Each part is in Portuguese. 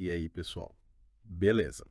E aí, pessoal? Beleza.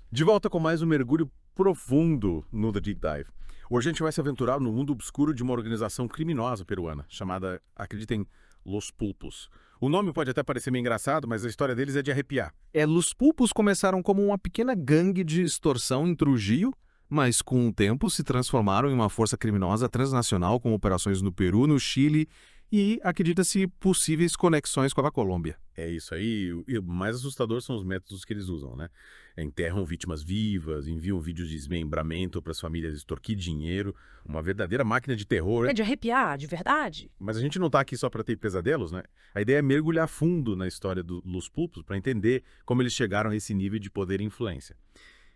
De volta com mais um mergulho profundo no The Deep Dive. Hoje a gente vai se aventurar no mundo obscuro de uma organização criminosa peruana, chamada, acreditem, Los Pulpos. O nome pode até parecer meio engraçado, mas a história deles é de arrepiar. Los Pulpos começaram como uma pequena gangue de extorsão em Trujillo, mas com o tempo se transformaram em uma força criminosa transnacional com operações no Peru, no Chile e, acredita-se, possíveis conexões com a Colômbia. É isso aí, e o mais assustador são os métodos que eles usam, né? Enterram vítimas vivas, enviam vídeos de desmembramento para as famílias extorquir dinheiro, uma verdadeira máquina de terror. É de arrepiar, de verdade. Mas a gente não tá aqui só para ter pesadelos, né? A ideia é mergulhar fundo na história dos Pulpos para entender como eles chegaram a esse nível de poder e influência.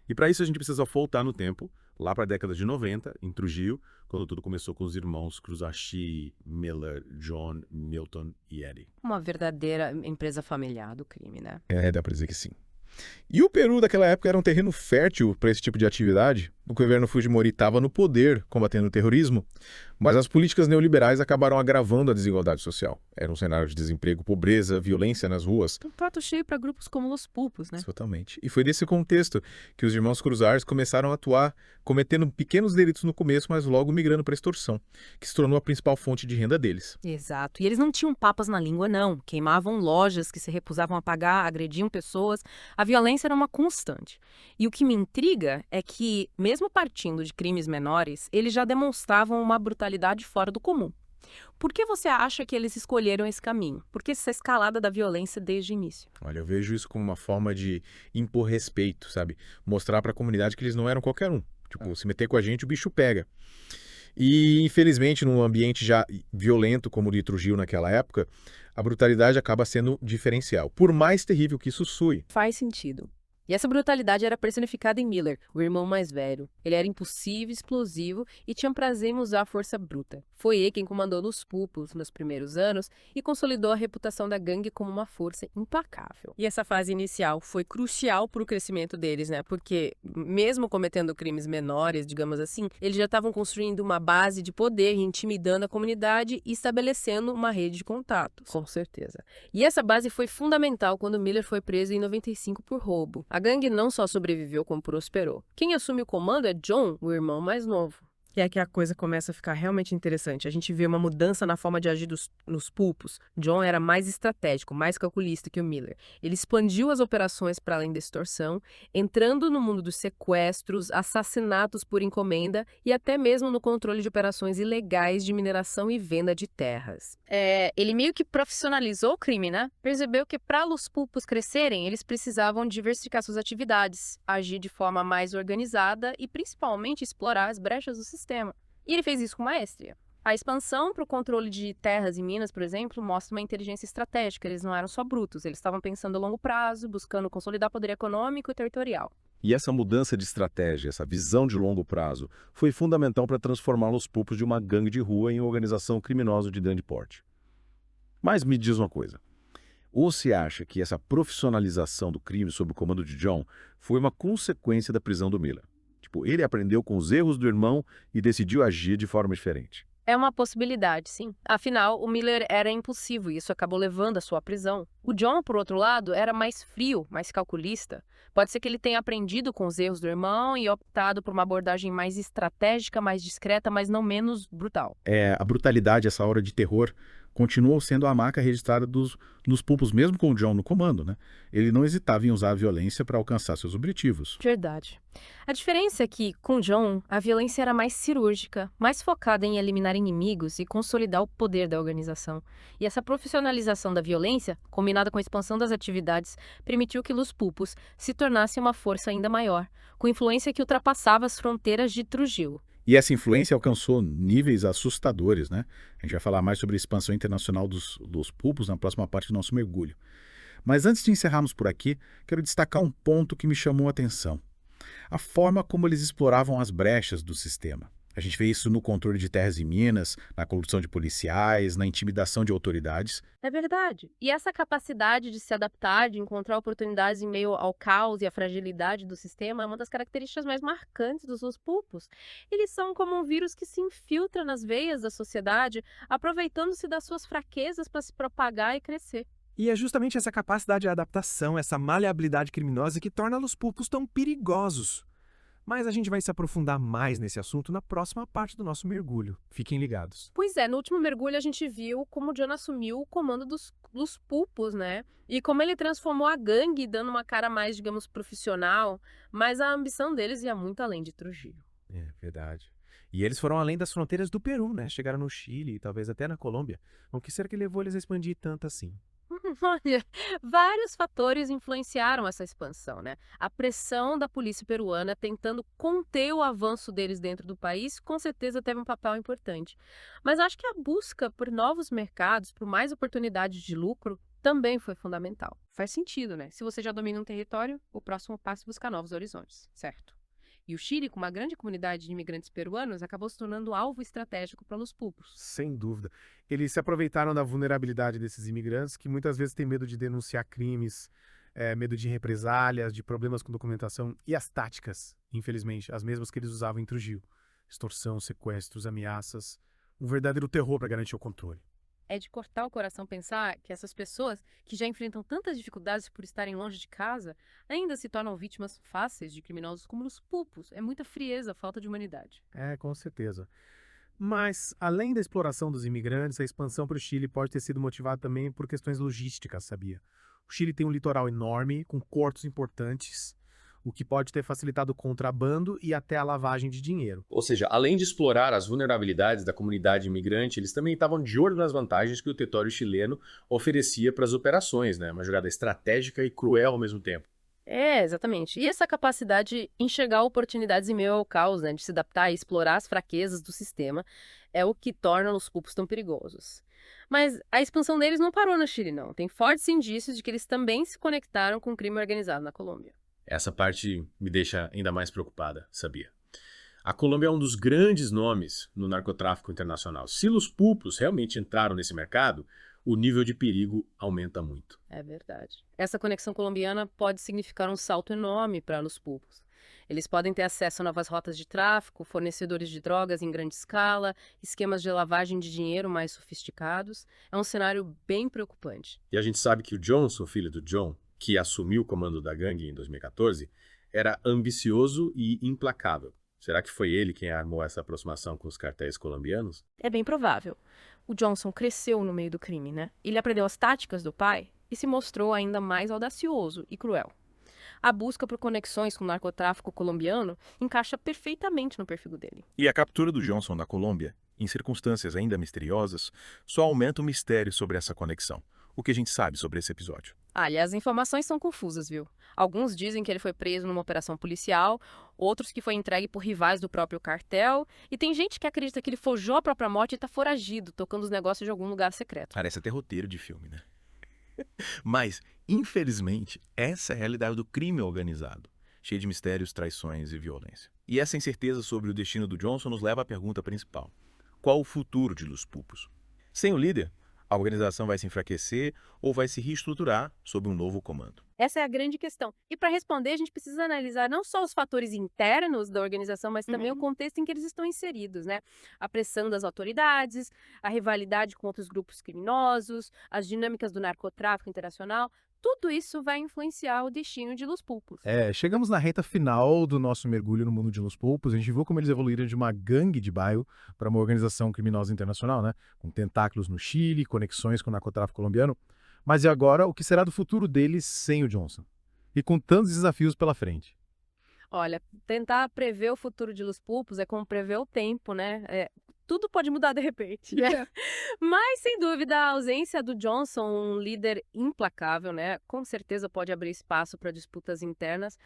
E para isso a gente precisa voltar no tempo, lá para a década de 90, em Trujillo, quando tudo começou com os irmãos Cruzachi, Miller, John, Milton e Eddie. Uma verdadeira empresa familiar do crime, né? Dá pra dizer que sim. E o Peru daquela época era um terreno fértil para esse tipo de atividade. O governo Fujimori estava no poder, combatendo o terrorismo, mas as políticas neoliberais acabaram agravando a desigualdade social. Era um cenário de desemprego, pobreza, violência nas ruas. Um prato cheio para grupos como Los Pulpos, né? Totalmente. E foi nesse contexto que os irmãos Cruzares começaram a atuar, cometendo pequenos delitos no começo, mas logo migrando para a extorsão, que se tornou a principal fonte de renda deles. Exato. E eles não tinham papas na língua, não. Queimavam lojas que se recusavam a pagar, agrediam pessoas. A violência era uma constante. E o que me intriga é que, mesmo partindo de crimes menores, eles já demonstravam uma brutalidade fora do comum. Por que você acha que eles escolheram esse caminho? Por que essa escalada da violência desde o início? Olha, eu vejo isso como uma forma de impor respeito, sabe? Mostrar para a comunidade que eles não eram qualquer um. Tipo, se meter com a gente, o bicho pega. E, infelizmente, num ambiente já violento como o de Trujillo naquela época, a brutalidade acaba sendo diferencial, por mais terrível que isso soe. Faz sentido. E essa brutalidade era personificada em Miller, o irmão mais velho. Ele era impulsivo, explosivo e tinha prazer em usar a força bruta. Foi ele quem comandou Los Pulpos nos primeiros anos e consolidou a reputação da gangue como uma força implacável. E essa fase inicial foi crucial para o crescimento deles, né? Porque, mesmo cometendo crimes menores, digamos assim, eles já estavam construindo uma base de poder, intimidando a comunidade e estabelecendo uma rede de contatos. Com certeza. E essa base foi fundamental quando Miller foi preso em 95 por roubo. A gangue não só sobreviveu, como prosperou. Quem assume o comando é John, o irmão mais novo. E é que a coisa começa a ficar realmente interessante. A gente vê uma mudança na forma de agir nos pulpos. John era mais estratégico, mais calculista que o Miller. Ele expandiu as operações para além da extorsão, entrando no mundo dos sequestros, assassinatos por encomenda e até mesmo no controle de operações ilegais de mineração e venda de terras. Ele meio que profissionalizou o crime, né? Percebeu que para os pulpos crescerem, eles precisavam diversificar suas atividades, agir de forma mais organizada e principalmente explorar as brechas do sistema. E ele fez isso com maestria. A expansão para o controle de terras e minas, por exemplo, mostra uma inteligência estratégica. Eles não eram só brutos, eles estavam pensando a longo prazo, buscando consolidar poder econômico e territorial. E essa mudança de estratégia, essa visão de longo prazo, foi fundamental para transformar Los Pulpos de uma gangue de rua em organização criminosa de grande porte. Mas me diz uma coisa, ou se acha que essa profissionalização do crime sob o comando de John foi uma consequência da prisão do Miller? Tipo, ele aprendeu com os erros do irmão e decidiu agir de forma diferente. É uma possibilidade, sim. Afinal, o Miller era impulsivo e isso acabou levando à sua prisão. O John, por outro lado, era mais frio, mais calculista. Pode ser que ele tenha aprendido com os erros do irmão e optado por uma abordagem mais estratégica, mais discreta, mas não menos brutal. A brutalidade, essa aura de terror, continuou sendo a marca registrada nos Pulpos, mesmo com o John no comando, né? Ele não hesitava em usar a violência para alcançar seus objetivos. Verdade. A diferença é que, com John, a violência era mais cirúrgica, mais focada em eliminar inimigos e consolidar o poder da organização. E essa profissionalização da violência, combinada com a expansão das atividades, permitiu que Los Pulpos se tornasse uma força ainda maior, com influência que ultrapassava as fronteiras de Trujillo. E essa influência alcançou níveis assustadores, né? A gente vai falar mais sobre a expansão internacional dos Pulpos na próxima parte do nosso mergulho. Mas antes de encerrarmos por aqui, quero destacar um ponto que me chamou a atenção. A forma como eles exploravam as brechas do sistema. A gente vê isso no controle de terras e minas, na corrupção de policiais, na intimidação de autoridades. É verdade. E essa capacidade de se adaptar, de encontrar oportunidades em meio ao caos e à fragilidade do sistema é uma das características mais marcantes dos Los Pulpos. Eles são como um vírus que se infiltra nas veias da sociedade, aproveitando-se das suas fraquezas para se propagar e crescer. E é justamente essa capacidade de adaptação, essa maleabilidade criminosa que torna Los Pulpos tão perigosos. Mas a gente vai se aprofundar mais nesse assunto na próxima parte do nosso mergulho. Fiquem ligados. Pois é, no último mergulho a gente viu como o John assumiu o comando dos Pulpos, né? E como ele transformou a gangue, dando uma cara mais, digamos, profissional, mas a ambição deles ia muito além de Trujillo. É verdade. E eles foram além das fronteiras do Peru, né? Chegaram no Chile e talvez até na Colômbia. O que será que levou eles a expandir tanto assim? Olha, vários fatores influenciaram essa expansão, né? A pressão da polícia peruana tentando conter o avanço deles dentro do país, com certeza teve um papel importante. Mas acho que a busca por novos mercados, por mais oportunidades de lucro, também foi fundamental. Faz sentido, né? Se você já domina um território, o próximo passo é buscar novos horizontes, certo? E o Chile, com uma grande comunidade de imigrantes peruanos, acabou se tornando alvo estratégico para Los Pulpos. Sem dúvida. Eles se aproveitaram da vulnerabilidade desses imigrantes que muitas vezes têm medo de denunciar crimes, medo de represálias, de problemas com documentação e as táticas, infelizmente, as mesmas que eles usavam em Trujillo. Extorsão, sequestros, ameaças, um verdadeiro terror para garantir o controle. É de cortar o coração pensar que essas pessoas, que já enfrentam tantas dificuldades por estarem longe de casa, ainda se tornam vítimas fáceis de criminosos como os Pulpos. É muita frieza, falta de humanidade. É, com certeza. Mas, além da exploração dos imigrantes, a expansão para o Chile pode ter sido motivada também por questões logísticas, sabia? O Chile tem um litoral enorme, com portos importantes, o que pode ter facilitado o contrabando e até a lavagem de dinheiro. Ou seja, além de explorar as vulnerabilidades da comunidade imigrante, eles também estavam de olho nas vantagens que o território chileno oferecia para as operações, né? Uma jogada estratégica e cruel ao mesmo tempo. É, exatamente. E essa capacidade de enxergar oportunidades em meio ao caos, né, de se adaptar e explorar as fraquezas do sistema, é o que torna os Pulpos tão perigosos. Mas a expansão deles não parou no Chile, não. Tem fortes indícios de que eles também se conectaram com o crime organizado na Colômbia. Essa parte me deixa ainda mais preocupada, sabia? A Colômbia é um dos grandes nomes no narcotráfico internacional. Se os Pulpos realmente entraram nesse mercado, o nível de perigo aumenta muito. É verdade. Essa conexão colombiana pode significar um salto enorme para os Pulpos. Eles podem ter acesso a novas rotas de tráfico, fornecedores de drogas em grande escala, esquemas de lavagem de dinheiro mais sofisticados. É um cenário bem preocupante. E a gente sabe que o Johnson, filho do John, que assumiu o comando da gangue em 2014, era ambicioso e implacável. Será que foi ele quem armou essa aproximação com os cartéis colombianos? É bem provável. O Johnson cresceu no meio do crime, né? Ele aprendeu as táticas do pai e se mostrou ainda mais audacioso e cruel. A busca por conexões com o narcotráfico colombiano encaixa perfeitamente no perfil dele. E a captura do Johnson na Colômbia, em circunstâncias ainda misteriosas, só aumenta o mistério sobre essa conexão. O que a gente sabe sobre esse episódio? Aliás, as informações são confusas, viu? Alguns dizem que ele foi preso numa operação policial, outros que foi entregue por rivais do próprio cartel, e tem gente que acredita que ele forjou a própria morte e está foragido, tocando os negócios de algum lugar secreto. Parece até roteiro de filme, né? Mas, infelizmente, essa é a realidade do crime organizado, cheio de mistérios, traições e violência. E essa incerteza sobre o destino do Johnson nos leva à pergunta principal. Qual o futuro de Los Pulpos? Sem o líder, a organização vai se enfraquecer ou vai se reestruturar sob um novo comando? Essa é a grande questão. E para responder, a gente precisa analisar não só os fatores internos da organização, mas também o contexto em que eles estão inseridos, né? A pressão das autoridades, a rivalidade com outros grupos criminosos, as dinâmicas do narcotráfico internacional. Tudo isso vai influenciar o destino de Los Pulpos. Chegamos na reta final do nosso mergulho no mundo de Los Pulpos. A gente viu como eles evoluíram de uma gangue de bairro para uma organização criminosa internacional, né? Com tentáculos no Chile, conexões com o narcotráfico colombiano. Mas e agora, o que será do futuro deles sem o Johnson? E com tantos desafios pela frente? Olha, tentar prever o futuro de Los Pulpos é como prever o tempo, né? Tudo pode mudar de repente. Mas, sem dúvida, a ausência do Johnson, um líder implacável, né? Com certeza pode abrir espaço para disputas internas.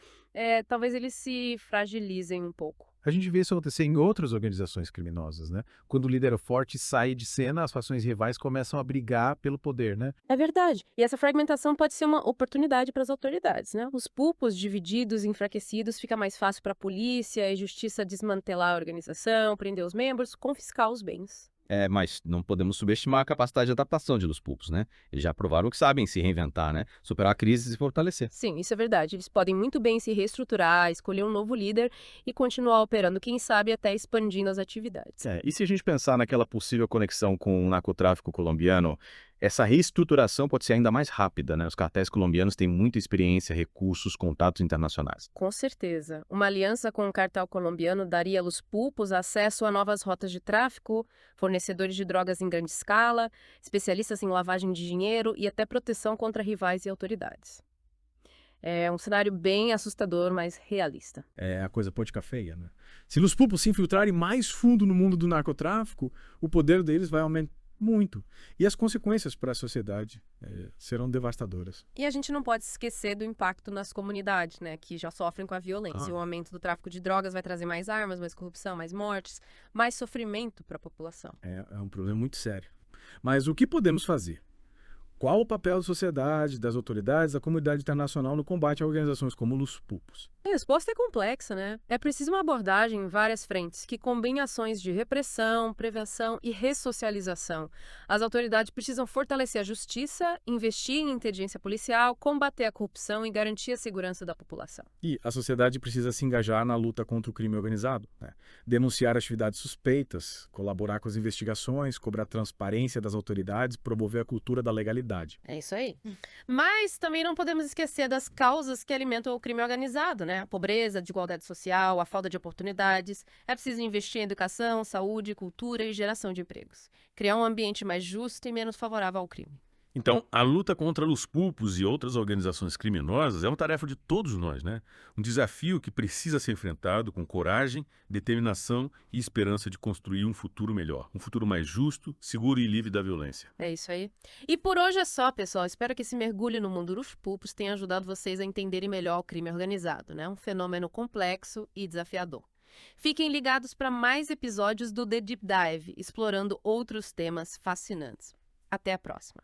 Talvez eles se fragilizem um pouco. A gente vê isso acontecer em outras organizações criminosas, né? Quando o líder forte sai de cena, as fações rivais começam a brigar pelo poder, né? É verdade. E essa fragmentação pode ser uma oportunidade para as autoridades, né? Os Pulpos divididos, enfraquecidos, fica mais fácil para a polícia e justiça desmantelar a organização, prender os membros, confiscar os bens. Mas não podemos subestimar a capacidade de adaptação de Los Pulpos, né? Eles já provaram que sabem se reinventar, né? Superar a crise e se fortalecer. Sim, isso é verdade. Eles podem muito bem se reestruturar, escolher um novo líder e continuar operando, quem sabe até expandindo as atividades. E se a gente pensar naquela possível conexão com o narcotráfico colombiano, essa reestruturação pode ser ainda mais rápida, né? Os cartéis colombianos têm muita experiência, recursos, contatos internacionais. Com certeza. Uma aliança com o cartel colombiano daria aos pulpos acesso a novas rotas de tráfico, fornecedores de drogas em grande escala, especialistas em lavagem de dinheiro e até proteção contra rivais e autoridades. É um cenário bem assustador, mas realista. É, a coisa pode ficar feia, né? Se os pulpos se infiltrarem mais fundo no mundo do narcotráfico, o poder deles vai aumentar muito. E as consequências para a sociedade serão devastadoras. E a gente não pode esquecer do impacto nas comunidades, né, que já sofrem com a violência. O aumento do tráfico de drogas vai trazer mais armas, mais corrupção, mais mortes, mais sofrimento para a população. É um problema muito sério. Mas o que podemos fazer? Qual o papel da sociedade, das autoridades, da comunidade internacional no combate a organizações como os pulpos? A resposta é complexa, né? É preciso uma abordagem em várias frentes, que combine ações de repressão, prevenção e ressocialização. As autoridades precisam fortalecer a justiça, investir em inteligência policial, combater a corrupção e garantir a segurança da população. E a sociedade precisa se engajar na luta contra o crime organizado, né? Denunciar atividades suspeitas, colaborar com as investigações, cobrar transparência das autoridades, promover a cultura da legalidade. É isso aí. Mas também não podemos esquecer das causas que alimentam o crime organizado, né? A pobreza, a desigualdade social, a falta de oportunidades. É preciso investir em educação, saúde, cultura e geração de empregos. Criar um ambiente mais justo e menos favorável ao crime. Então, a luta contra os pulpos e outras organizações criminosas é uma tarefa de todos nós, né? Um desafio que precisa ser enfrentado com coragem, determinação e esperança de construir um futuro melhor. Um futuro mais justo, seguro e livre da violência. É isso aí. E por hoje é só, pessoal. Espero que esse mergulho no mundo dos pulpos tenha ajudado vocês a entenderem melhor o crime organizado, né? Um fenômeno complexo e desafiador. Fiquem ligados para mais episódios do The Deep Dive, explorando outros temas fascinantes. Até a próxima.